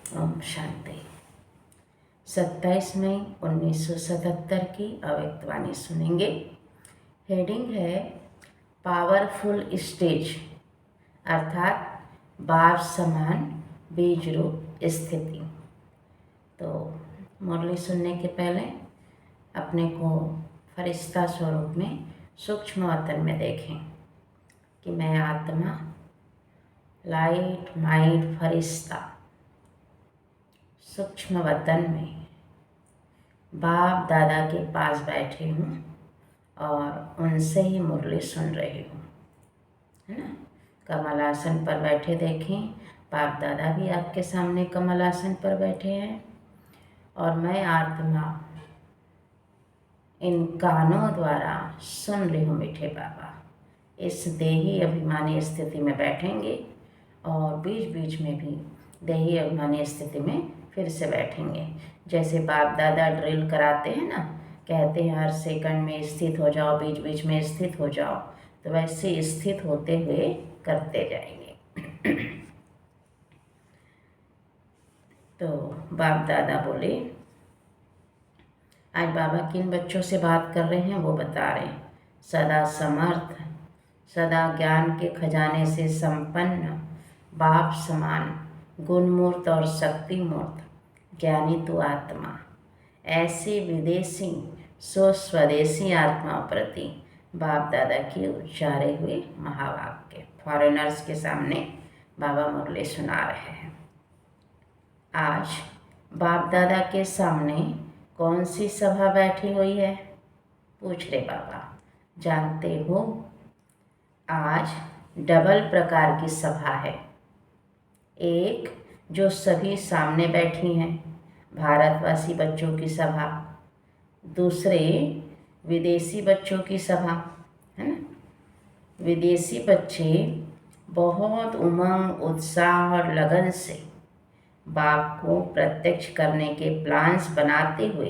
ओम शांति। 27 मई 1977 की अव्यक्तवाणी सुनेंगे। हेडिंग है पावरफुल स्टेज, अर्थात बाप समान बीज रूप स्थिति। तो मुरली सुनने के पहले अपने को फरिश्ता स्वरूप में सूक्ष्म वतन में देखें कि मैं आत्मा लाइट माइट फरिश्ता सूक्ष्म वतन में बाप दादा के पास बैठी हूँ और उनसे ही मुरली सुन रही हूँ, है ना। कमल आसन पर बैठे देखें, बाप दादा भी आपके सामने कमल आसन पर बैठे हैं और मैं आत्मा इन कानों द्वारा सुन रही हूँ मीठे बाबा। इस देही अभिमानी स्थिति में बैठेंगे और बीच बीच में भी देही अभिमानी स्थिति में फिर से बैठेंगे। जैसे बाप दादा ड्रिल कराते हैं ना, कहते हैं हर सेकंड में स्थित हो जाओ, बीच बीच में स्थित हो जाओ, तो वैसे स्थित होते हुए करते जाएंगे। तो बाप दादा बोले, आज बाबा किन बच्चों से बात कर रहे हैं वो बता रहे हैं। सदा समर्थ, सदा ज्ञान के खजाने से संपन्न, बाप समान गुणमूर्त और शक्ति मूर्त ज्ञानी तू आत्मा, ऐसी विदेशी सो स्वदेशी आत्मा प्रति बाप दादा की उच्चारे हुए महावाक्य फॉरेनर्स के सामने बाबा मुरली सुना रहे हैं। आज बाप दादा के सामने कौन सी सभा बैठी हुई है, पूछ रहे बाबा। जानते हो, आज डबल प्रकार की सभा है। एक जो सभी सामने बैठी हैं, भारतवासी बच्चों की सभा। दूसरे विदेशी बच्चों की सभा, है ना। विदेशी बच्चे बहुत उमंग उत्साह और लगन से बाप को प्रत्यक्ष करने के प्लान्स बनाते हुए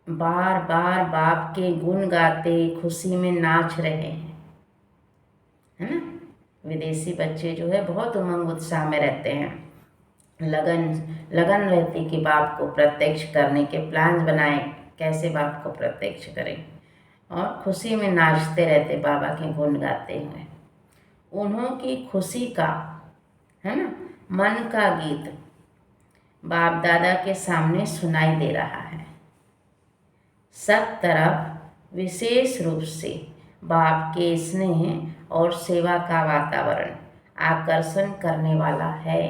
बार बार बाप के गुण गाते खुशी में नाच रहे हैं, है ना। विदेशी बच्चे जो है बहुत उमंग उत्साह में रहते हैं, लगन रहती कि बाप को प्रत्यक्ष करने के प्लान्स बनाएं, कैसे बाप को प्रत्यक्ष करें, और खुशी में नाचते रहते बाबा के गुण गाते हुए। उन्हों की खुशी का, है ना, मन का गीत बाप दादा के सामने सुनाई दे रहा है। सब तरफ विशेष रूप से बाप के स्नेह और सेवा का वातावरण आकर्षण करने वाला है।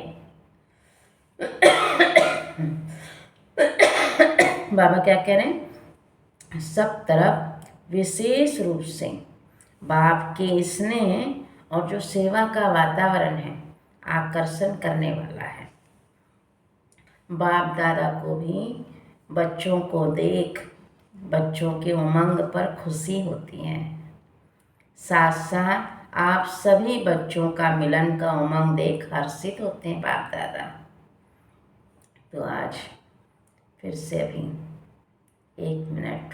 बाबा क्या कह रहे हैं? सब तरफ विशेष रूप से बाप के स्नेह और जो सेवा का वातावरण है आकर्षण करने वाला है। बाप दादा को भी बच्चों को देख बच्चों के उमंग पर खुशी होती है। साथ साथ आप सभी बच्चों का मिलन का उमंग देख हर्षित होते हैं बाप दादा। तो आज फिर से अभी 1 मिनट,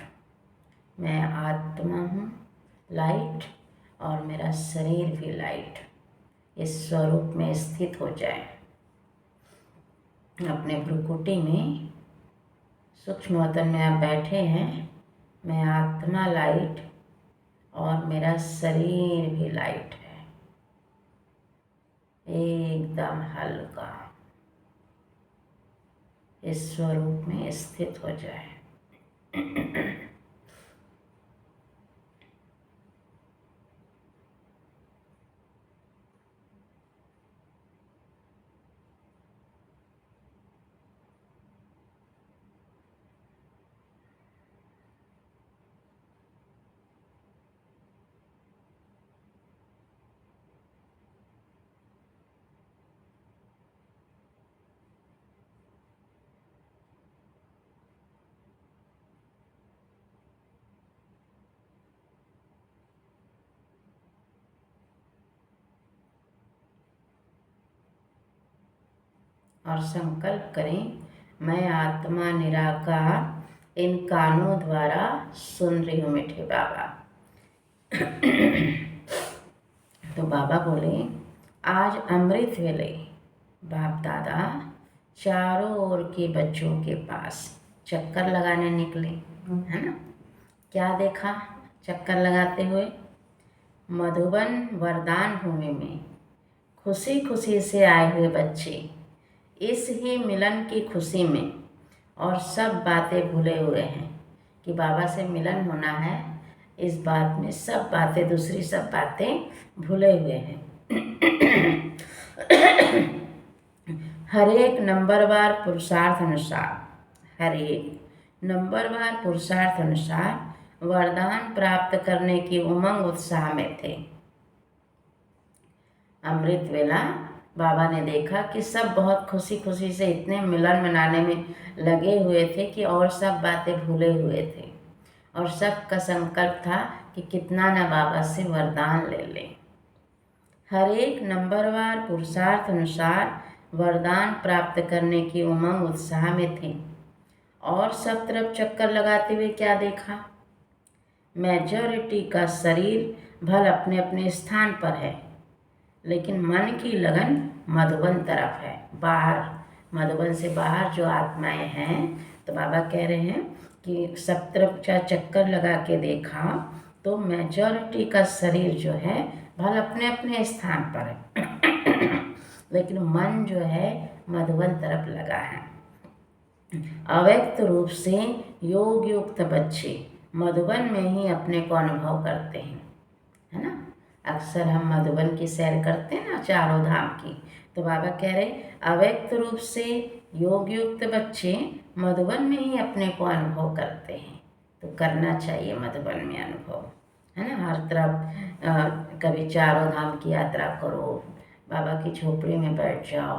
मैं आत्मा हूँ लाइट और मेरा शरीर भी लाइट, इस स्वरूप में स्थित हो जाए। अपने भ्रुकुटी में सूक्ष्म वतन में आप बैठे हैं। मैं आत्मा लाइट और मेरा शरीर भी लाइट है, एकदम हल्का, इस स्वरूप में स्थित हो जाए। और संकल्प करें, मैं आत्मा निराकार इन कानों द्वारा सुन रही हूँ मीठे बाबा। तो बाबा बोले, आज अमृत वेले बाप दादा चारों ओर के बच्चों के पास चक्कर लगाने निकले, है ना। क्या देखा चक्कर लगाते हुए? मधुबन वरदान भूमि में खुशी खुशी से आए हुए बच्चे इस ही मिलन की खुशी में और सब बातें भूले हुए हैं कि बाबा से मिलन होना है। इस बात में सब बातें, दूसरी सब बातें भूले हुए हैं। हर एक नंबरवार पुरुषार्थ अनुसार वरदान प्राप्त करने की उमंग उत्साह में थे। अमृत वेला बाबा ने देखा कि सब बहुत खुशी खुशी से इतने मिलन मनाने में लगे हुए थे कि और सब बातें भूले हुए थे, और सबका संकल्प था कि कितना न बाबा से वरदान ले लें। हर एक नंबरवार पुरुषार्थ अनुसार वरदान प्राप्त करने की उमंग उत्साह में थे, और सब तरफ चक्कर लगाते हुए क्या देखा? मेजॉरिटी का शरीर भल अपने अपने स्थान पर है, लेकिन मन की लगन मधुबन तरफ है, बाहर, मधुबन से बाहर जो आत्माएं हैं। तो बाबा कह रहे हैं कि सब तरफ चक्कर लगा के देखा तो मेजॉरिटी का शरीर जो है भल अपने अपने स्थान पर है, लेकिन मन जो है मधुबन तरफ लगा है। अव्यक्त रूप से योग युक्त बच्चे मधुबन में ही अपने को अनुभव करते हैं, है ना। अक्सर हम मधुबन की सैर करते हैं ना, चारों धाम की। तो बाबा कह रहे अव्यक्त रूप से योग युक्त बच्चे मधुबन में ही अपने को अनुभव करते हैं। तो करना चाहिए मधुबन में अनुभव, है ना। हर तरफ कभी चारों धाम की यात्रा करो, बाबा की झोपड़ी में बैठ जाओ,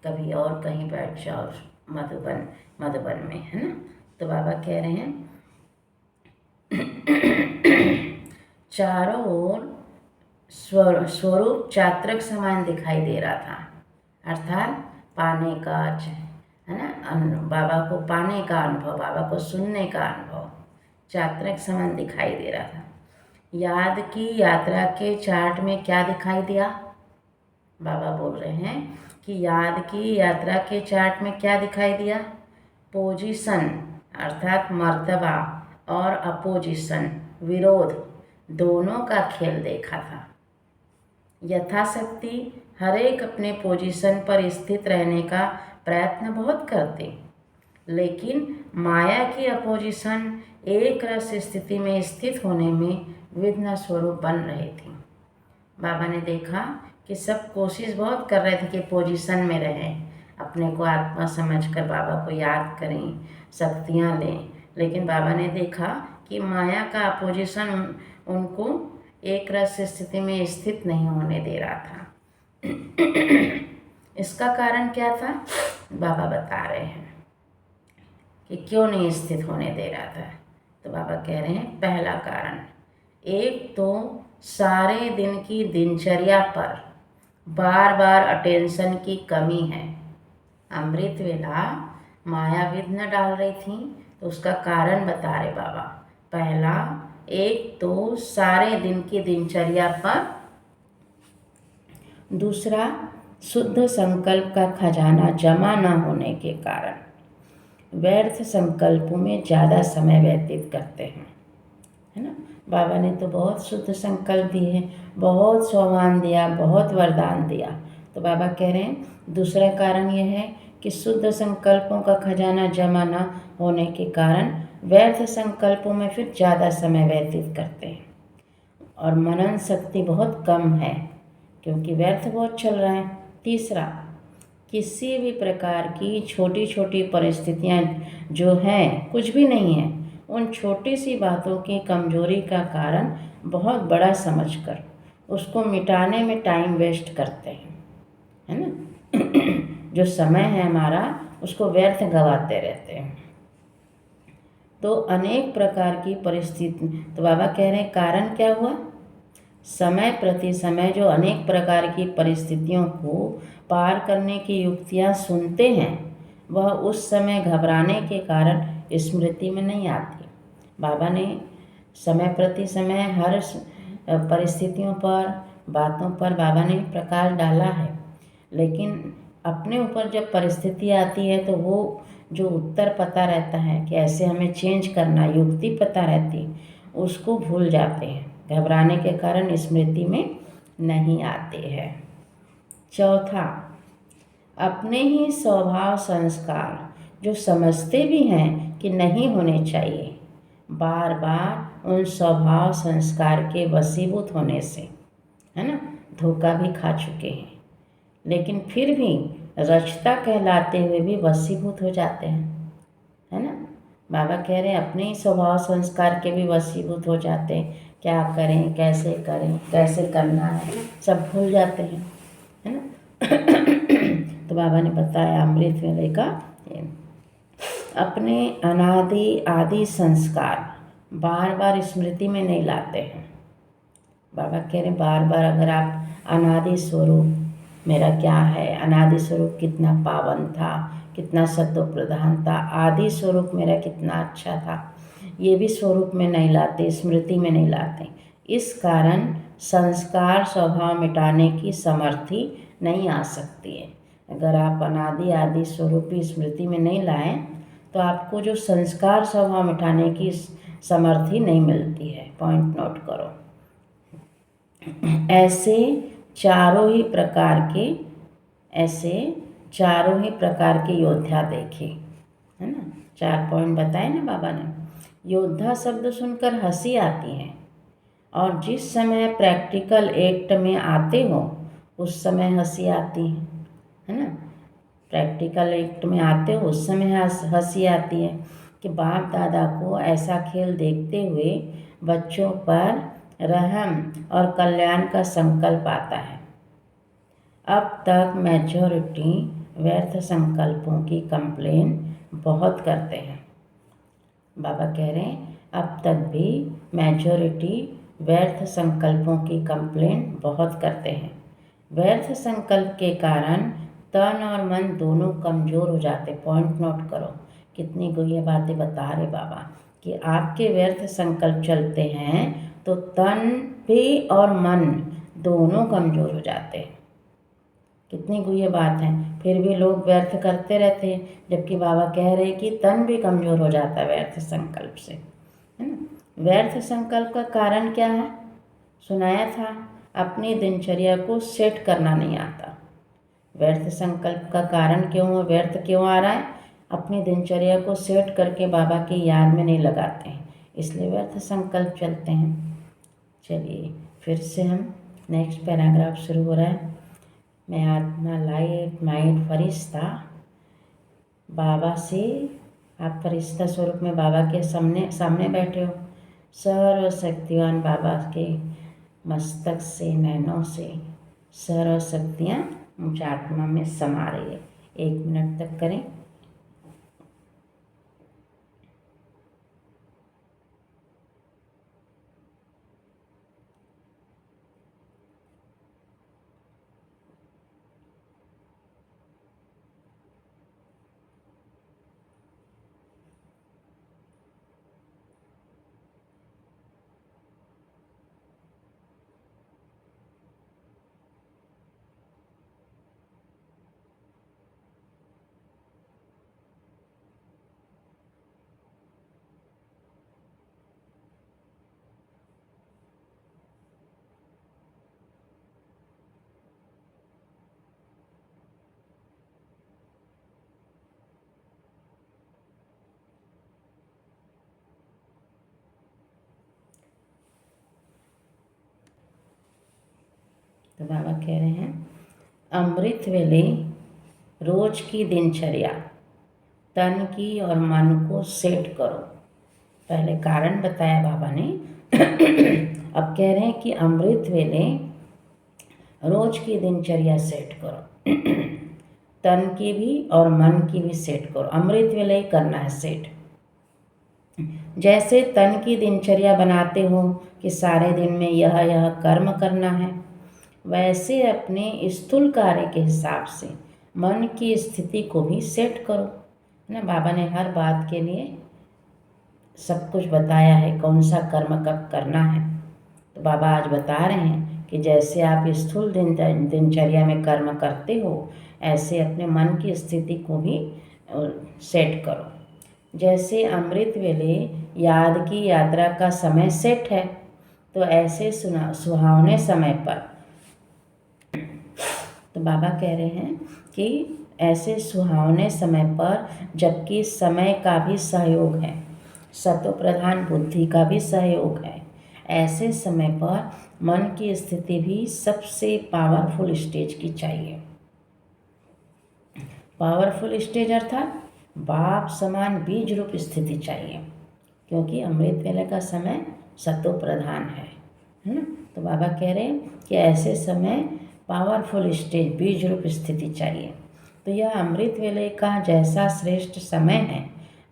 कभी और कहीं बैठ जाओ मधुबन में, है ना। तो बाबा कह रहे हैं चारों ओर स्वरूप चात्रक समान दिखाई दे रहा था, अर्थात पाने का, है ना, बाबा को पाने का अनुभव, बाबा को सुनने का अनुभव चात्रक समान दिखाई दे रहा था। याद की यात्रा के चार्ट में क्या दिखाई दिया? बाबा बोल रहे हैं कि याद की यात्रा के चार्ट में क्या दिखाई दिया? पोजीशन अर्थात मर्तबा और अपोजिशन, विरोध, दोनों का खेल देखा था। यथाशक्ति हर एक अपने पोजीशन पर स्थित रहने का प्रयत्न बहुत करते, लेकिन माया की अपोजिशन एक रस स्थिति में स्थित होने में विघ्न स्वरूप बन रही थी। बाबा ने देखा कि सब कोशिश बहुत कर रहे थे कि पोजीशन में रहें, अपने को आत्मा समझकर बाबा को याद करें, शक्तियाँ लें, लेकिन बाबा ने देखा कि माया का अपोजिशन उनको एक रस स्थिति में स्थित नहीं होने दे रहा था। इसका कारण क्या था? बाबा बता रहे हैं कि क्यों नहीं स्थित होने दे रहा था। तो बाबा कह रहे हैं पहला कारण, एक तो सारे दिन की दिनचर्या पर बार बार अटेंशन की कमी है। अमृत वेला माया विघ्न डाल रही थी, तो उसका कारण बता रहे बाबा। पहला, एक तो सारे दिन की दिनचर्या पर, दूसरा शुद्ध संकल्प का खजाना जमा न होने के कारण व्यर्थ संकल्पों में ज़्यादा समय व्यतीत करते हैं, है ना। बाबा ने तो बहुत शुद्ध संकल्प दिए, बहुत सोमान दिया, बहुत वरदान दिया। तो बाबा कह रहे हैं दूसरा कारण यह है कि शुद्ध संकल्पों का खजाना जमा न होने के कारण व्यर्थ संकल्पों में फिर ज़्यादा समय व्यतीत करते हैं, और मनन शक्ति बहुत कम है क्योंकि व्यर्थ बहुत चल रहा है। तीसरा, किसी भी प्रकार की छोटी छोटी परिस्थितियां जो हैं कुछ भी नहीं है, उन छोटी सी बातों की कमजोरी का कारण बहुत बड़ा समझकर उसको मिटाने में टाइम वेस्ट करते हैं, है ना। जो समय है हमारा उसको व्यर्थ गंवाते रहते हैं। तो अनेक प्रकार की परिस्थिति, तो बाबा कह रहे हैं कारण क्या हुआ? समय प्रति समय जो अनेक प्रकार की परिस्थितियों को पार करने की युक्तियां सुनते हैं, वह उस समय घबराने के कारण स्मृति में नहीं आती। बाबा ने समय प्रति समय हर परिस्थितियों पर, बातों पर बाबा ने प्रकाश डाला है, लेकिन अपने ऊपर जब परिस्थिति आती है तो वो जो उत्तर पता रहता है कि ऐसे हमें चेंज करना, युक्ति पता रहती, उसको भूल जाते हैं, घबराने के कारण स्मृति में नहीं आते हैं। चौथा, अपने ही स्वभाव संस्कार जो समझते भी हैं कि नहीं होने चाहिए, बार बार उन स्वभाव संस्कार के वशीभूत होने से, है ना, धोखा भी खा चुके हैं, लेकिन फिर भी रचता कहलाते हुए भी वशीभूत हो जाते हैं, है ना। बाबा कह रहे हैं अपने ही स्वभाव संस्कार के भी वशीभूत हो जाते हैं, क्या करें, कैसे करना है, सब भूल जाते हैं, है ना। तो बाबा ने बताया अमृत वेले का अपने अनादि आदि संस्कार बार बार स्मृति में नहीं लाते हैं। बाबा कह रहे बार बार अगर आप अनादि स्वरूप मेरा क्या है, अनादि स्वरूप कितना पावन था, कितना सत्व प्रधान था, आदि स्वरूप मेरा कितना अच्छा था, ये भी स्वरूप में नहीं लाते, स्मृति में नहीं लाते। इस कारण संस्कार स्वभाव मिटाने की समर्थी नहीं आ सकती है। अगर आप अनादि आदि स्वरूप ही स्मृति में नहीं लाएं तो आपको जो संस्कार स्वभाव मिटाने की समर्थी नहीं मिलती है। पॉइंट नोट करो। ऐसे चारों ही प्रकार के योद्धा देखे, है ना। 4 पॉइंट बताए ना बाबा ने। योद्धा शब्द सुनकर हंसी आती है और जिस समय प्रैक्टिकल एक्ट में आते हो उस समय हंसी आती है ना। प्रैक्टिकल एक्ट में आते हो उस समय हंसी आती है कि बाप दादा को ऐसा खेल देखते हुए बच्चों पर रहम और कल्याण का संकल्प आता है। अब तक मेजॉरिटी व्यर्थ संकल्पों की कंप्लेन बहुत करते हैं। बाबा कह रहे हैं अब तक भी मेजॉरिटी व्यर्थ संकल्पों की कंप्लेन बहुत करते हैं। व्यर्थ संकल्प के कारण तन और मन दोनों कमज़ोर हो जाते। पॉइंट नोट करो, कितनी गुह्य बातें बता रहे बाबा कि आपके व्यर्थ संकल्प चलते हैं तो तन भी और मन दोनों कमज़ोर हो जाते हैं। कितनी गुह्य बात है। फिर भी लोग व्यर्थ करते रहते हैं, जबकि बाबा कह रहे हैं कि तन भी कमज़ोर हो जाता है व्यर्थ संकल्प से, है ना। व्यर्थ संकल्प का कारण क्या है, सुनाया था, अपनी दिनचर्या को सेट करना नहीं आता। व्यर्थ संकल्प का कारण क्यों, व्यर्थ क्यों आ रहा है, अपनी दिनचर्या को सेट करके बाबा की याद में नहीं लगाते हैं, इसलिए व्यर्थ संकल्प चलते हैं। चलिए फिर से हम नेक्स्ट पैराग्राफ शुरू हो रहा है। मैं आत्मा लाइट माइंड फरिश्ता, बाबा से आप फरिश्ता स्वरूप में बाबा के सामने बैठे हो। सर्वशक्तिवान बाबा के मस्तक से, नैनों से सर्व शक्तियाँ मुझ आत्मा में समा रही है। 1 मिनट तक करें। तो बाबा कह रहे हैं अमृत वेले रोज की दिनचर्या तन की और मन को सेट करो। पहले कारण बताया बाबा ने। अब कह रहे हैं कि अमृत वेले रोज की दिनचर्या सेट करो। तन की भी और मन की भी सेट करो। अमृत वेले ही करना है सेट। जैसे तन की दिनचर्या बनाते हो कि सारे दिन में यह कर्म करना है, वैसे अपने स्थूल कार्य के हिसाब से मन की स्थिति को भी सेट करो, है ना। बाबा ने हर बात के लिए सब कुछ बताया है, कौन सा कर्म कब करना है। तो बाबा आज बता रहे हैं कि जैसे आप स्थूल दिनचर्या में कर्म करते हो ऐसे अपने मन की स्थिति को भी सेट करो। जैसे अमृत वेले याद की यात्रा का समय सेट है, तो ऐसे सुहावने समय पर, तो बाबा कह रहे हैं कि ऐसे सुहावने समय पर, जबकि समय का भी सहयोग है, सतो प्रधान बुद्धि का भी सहयोग है, ऐसे समय पर मन की स्थिति भी सबसे पावरफुल स्टेज की चाहिए। पावरफुल स्टेज अर्थात बाप समान बीज रूप स्थिति चाहिए, क्योंकि अमृत वेले का समय सतो प्रधान है ना। तो बाबा कह रहे हैं कि ऐसे समय पावरफुल स्टेज बीज रूप स्थिति चाहिए। तो यह अमृत वेले का जैसा श्रेष्ठ समय है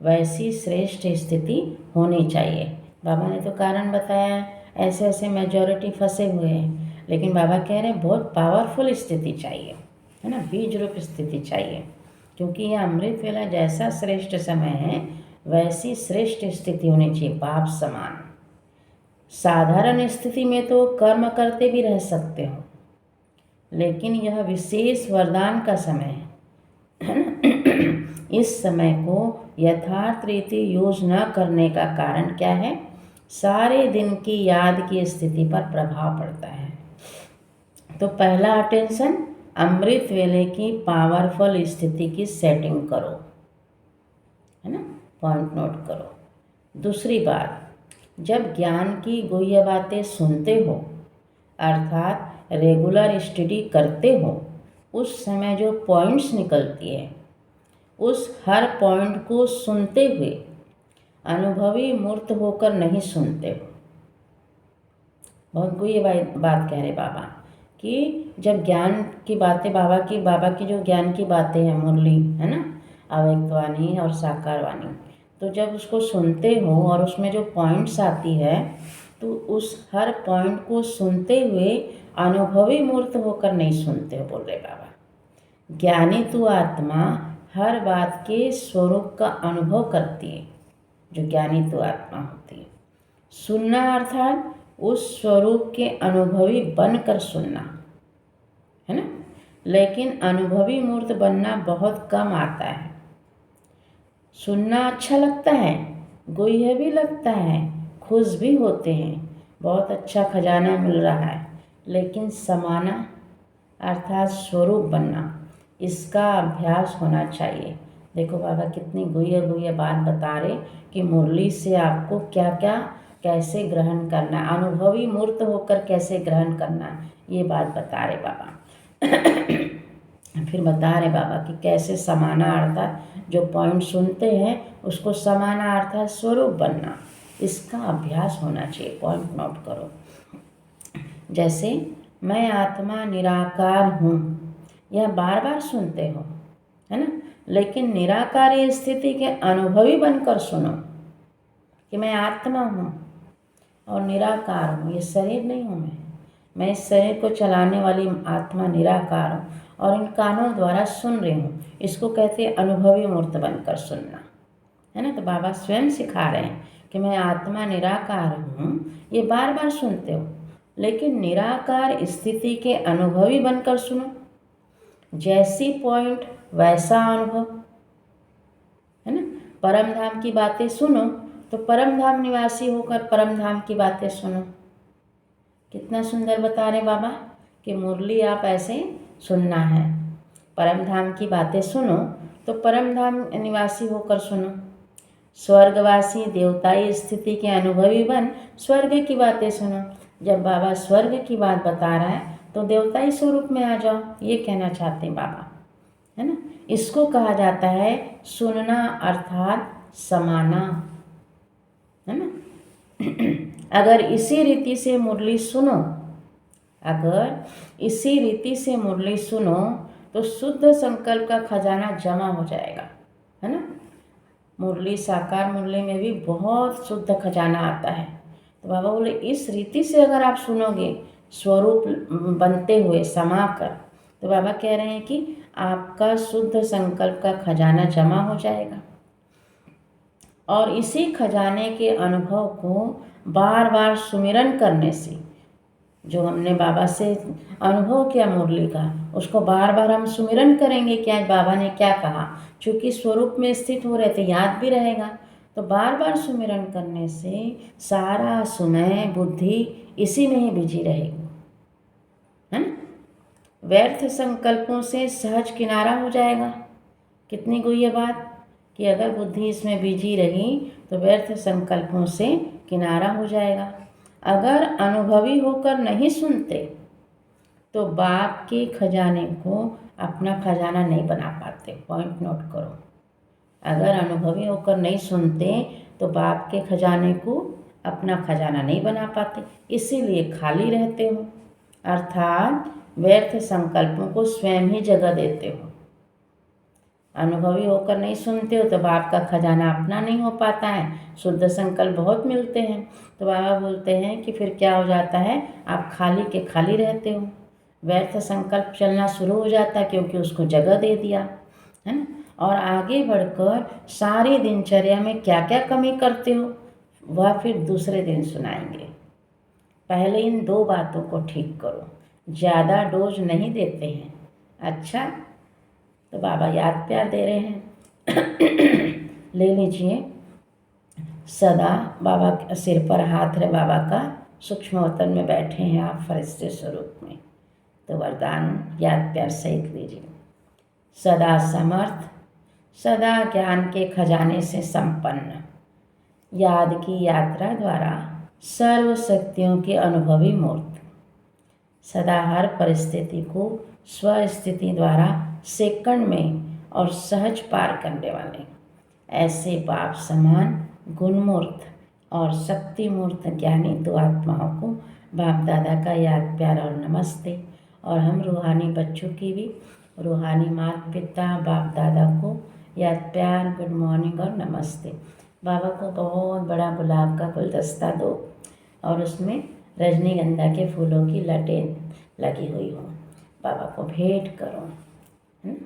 वैसी श्रेष्ठ स्थिति होनी चाहिए। बाबा ने तो कारण बताया, ऐसे ऐसे मेजॉरिटी फंसे हुए हैं, लेकिन बाबा कह रहे हैं बहुत पावरफुल स्थिति चाहिए, है ना, बीज रूप स्थिति चाहिए, क्योंकि यह अमृत वेला जैसा श्रेष्ठ समय है वैसी श्रेष्ठ स्थिति होनी चाहिए, बाप समान। साधारण स्थिति में तो कर्म करते भी रह सकते हो, लेकिन यह विशेष वरदान का समय है ना। इस समय को यथार्थ रीति यूज न करने का कारण क्या है? सारे दिन की याद की स्थिति पर प्रभाव पड़ता है। तो पहला अटेंशन, अमृत वेले की पावरफुल स्थिति की सेटिंग करो, है ना, पॉइंट नोट करो। दूसरी बात, जब ज्ञान की गुह्य बातें सुनते हो अर्थात रेगुलर स्टडी करते हो, उस समय जो पॉइंट्स निकलती है उस हर पॉइंट को सुनते हुए अनुभवी मूर्त होकर नहीं सुनते हो। बहुत गुह्य बात कह रहे बाबा कि जब ज्ञान की बातें, बाबा की जो ज्ञान की बातें हैं, मुरली है ना, अव्यक्तवाणी और साकार वाणी, तो जब उसको सुनते हो और उसमें जो पॉइंट्स आती है तो उस हर पॉइंट को सुनते हुए अनुभवी मूर्त होकर नहीं सुनते हो, बोल रहे बाबा। ज्ञानी तू आत्मा हर बात के स्वरूप का अनुभव करती है, जो ज्ञानी तू आत्मा होती है। सुनना अर्थात उस स्वरूप के अनुभवी बनकर सुनना, है ना, लेकिन अनुभवी मूर्त बनना बहुत कम आता है। सुनना अच्छा लगता है, गुह्य भी लगता है, खुश भी होते हैं, बहुत अच्छा खजाना मिल रहा है, लेकिन समाना अर्थात स्वरूप बनना, इसका अभ्यास होना चाहिए। देखो बाबा कितनी गुह्य बात बता रहे कि मुरली से आपको क्या क्या कैसे ग्रहण करना, अनुभवी मूर्त होकर कैसे ग्रहण करना, ये बात बता रहे बाबा। फिर बता रहे बाबा कि कैसे समाना अर्थात जो पॉइंट सुनते हैं उसको समाना अर्थात स्वरूप बनना, इसका अभ्यास होना चाहिए, पॉइंट नोट करो। जैसे मैं आत्मा निराकार हूँ, यह बार बार सुनते हो, है ना, लेकिन निराकारी स्थिति के अनुभवी बनकर सुनो कि मैं आत्मा हूँ और निराकार हूँ, ये शरीर नहीं हूँ मैं इस शरीर को चलाने वाली आत्मा निराकार हूँ और इन कानों द्वारा सुन रही हूँ, इसको कहते हैं अनुभवी मूर्त बनकर सुनना, है ना। तो बाबा स्वयं सिखा रहे हैं कि मैं आत्मा निराकार हूँ, ये बार बार सुनते हो, लेकिन निराकार स्थिति के अनुभवी बनकर सुनो, जैसी पॉइंट वैसा अनुभव, है ना। परम धाम की बातें सुनो तो परम धाम निवासी होकर परम धाम की बातें सुनो। कितना सुंदर बता रहे बाबा कि मुरली आप ऐसे सुनना है, परम धाम की बातें सुनो तो परम धाम निवासी होकर सुनो। स्वर्गवासी देवताई स्थिति के अनुभवी बन स्वर्ग की बातें सुनो। जब बाबा स्वर्ग की बात बता रहा है तो देवताई स्वरूप में आ जाओ, ये कहना चाहते हैं बाबा, है ना। इसको कहा जाता है सुनना अर्थात समाना, है ना। अगर इसी रीति से मुरली सुनो तो शुद्ध संकल्प का खजाना जमा हो जाएगा, है ना। मुरली, साकार मुरली में भी बहुत शुद्ध खजाना आता है। तो बाबा बोले इस रीति से अगर आप सुनोगे स्वरूप बनते हुए समाकर, तो बाबा कह रहे हैं कि आपका शुद्ध संकल्प का खजाना जमा हो जाएगा और इसी खजाने के अनुभव को बार बार सुमिरन करने से जो हमने बाबा से अनुभव किया मुरली का, उसको बार बार हम सुमिरन करेंगे कि आज बाबा ने क्या कहा। चूँकि स्वरूप में स्थित हो रहे थे, याद भी रहेगा। तो बार बार सुमिरन करने से सारा समय बुद्धि इसी में ही बिजी रहेगी, है ना। व्यर्थ संकल्पों से सहज किनारा हो जाएगा। कितनी गुह्य बात कि अगर बुद्धि इसमें बिजी रही तो व्यर्थ संकल्पों से किनारा हो जाएगा। अगर अनुभवी होकर नहीं सुनते तो बाप के खजाने को अपना खजाना नहीं बना पाते। पॉइंट नोट करो। अगर अनुभवी होकर नहीं सुनते तो बाप के खजाने को अपना खजाना नहीं बना पाते, इसीलिए खाली रहते हो, अर्थात व्यर्थ संकल्पों को स्वयं ही जगह देते हो। अनुभवी होकर नहीं सुनते हो तो बाप का खजाना अपना नहीं हो पाता है। शुद्ध संकल्प बहुत मिलते हैं, तो बाबा बोलते हैं कि फिर क्या हो जाता है, आप खाली के खाली रहते हो। व्यर्थ संकल्प चलना शुरू हो जाता है क्योंकि उसको जगह दे दिया, है ना। और आगे बढ़कर सारी दिनचर्या में क्या क्या कमी करते हो वह फिर दूसरे दिन सुनाएंगे। पहले इन 2 बातों को ठीक करो। ज़्यादा डोज नहीं देते हैं। अच्छा, तो बाबा याद प्यार दे रहे हैं। ले लीजिए। सदा बाबा के सिर पर हाथ रहे बाबा का, सूक्ष्म वतन में बैठे हैं आप फरिश्ते स्वरूप में। तो वरदान याद प्यार सहित लीजिए। सदा समर्थ, सदा ज्ञान के खजाने से संपन्न, याद की यात्रा द्वारा सर्व शक्तियों के अनुभवी मूर्त, सदा हर परिस्थिति को स्वस्थिति द्वारा सेकंड में और सहज पार करने वाले, ऐसे बाप समान गुणमूर्त और शक्तिमूर्त ज्ञानी 2 आत्माओं को बाप दादा का याद प्यार और नमस्ते। और हम रूहानी बच्चों की भी, रूहानी माता पिता बाप दादा को याद प्यार, गुड मॉर्निंग और नमस्ते। बाबा को बहुत बड़ा गुलाब का गुलदस्ता दो और उसमें रजनीगंधा के फूलों की लटें लगी हुई हो, बाबा को भेंट करो, है ना।